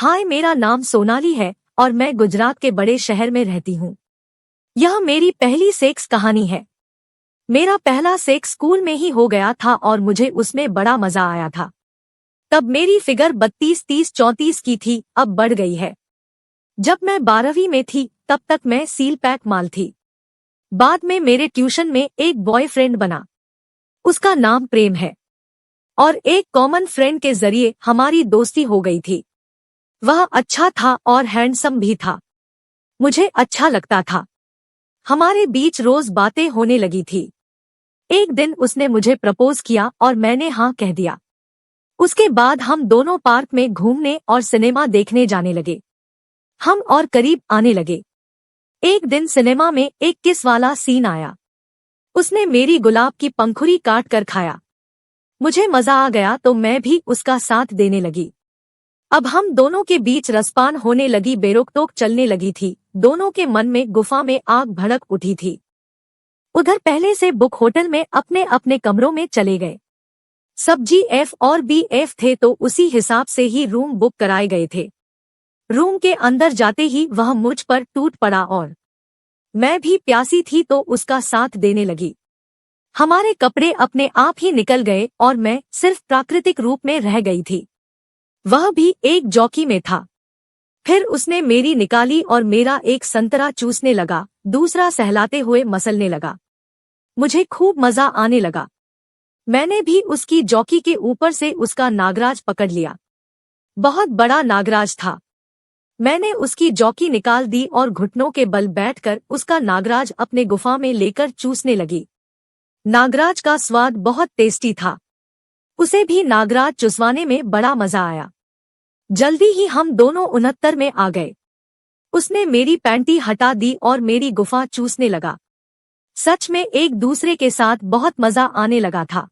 हाय, मेरा नाम सोनाली है और मैं गुजरात के बड़े शहर में रहती हूँ। यह मेरी पहली सेक्स कहानी है। मेरा पहला सेक्स स्कूल में ही हो गया था और मुझे उसमें बड़ा मजा आया था। तब मेरी फिगर 32, 30, 34 की थी, अब बढ़ गई है। जब मैं 12वीं में थी तब तक मैं सील पैक माल थी। बाद में मेरे ट्यूशन में एक बॉयफ्रेंड बना। उसका नाम प्रेम है और एक कॉमन फ्रेंड के जरिए हमारी दोस्ती हो गई थी। वह अच्छा था और हैंडसम भी था। मुझे अच्छा लगता था। हमारे बीच रोज बातें होने लगी थी। एक दिन उसने मुझे प्रपोज किया और मैंने हाँ कह दिया। उसके बाद हम दोनों पार्क में घूमने और सिनेमा देखने जाने लगे। हम और करीब आने लगे। एक दिन सिनेमा में एक किस वाला सीन आया। उसने मेरी गुलाब की पंखुड़ी काट कर खाया। मुझे मजा आ गया तो मैं भी उसका साथ देने लगी। अब हम दोनों के बीच रसपान होने लगी, बेरोकटोक चलने लगी थी। दोनों के मन में गुफा में आग भड़क उठी थी। उधर पहले से बुक होटल में अपने अपने कमरों में चले गए। सब GF और BF थे तो उसी हिसाब से ही रूम बुक कराए गए थे। रूम के अंदर जाते ही वह मुझ पर टूट पड़ा और मैं भी प्यासी थी तो उसका साथ देने लगी। हमारे कपड़े अपने आप ही निकल गए और मैं सिर्फ प्राकृतिक रूप में रह गई थी। वह भी एक जॉकी में था। फिर उसने मेरी निकाली और मेरा एक संतरा चूसने लगा, दूसरा सहलाते हुए मसलने लगा। मुझे खूब मजा आने लगा। मैंने भी उसकी जॉकी के ऊपर से उसका नागराज पकड़ लिया। बहुत बड़ा नागराज था। मैंने उसकी जॉकी निकाल दी और घुटनों के बल बैठकर उसका नागराज अपने गुफा में लेकर चूसने लगी। नागराज का स्वाद बहुत टेस्टी था। उसे भी नागराज चुसवाने में बड़ा मजा आया। जल्दी ही हम दोनों 69 में आ गए। उसने मेरी पैंटी हटा दी और मेरी गुफा चूसने लगा। सच में एक दूसरे के साथ बहुत मजा आने लगा था।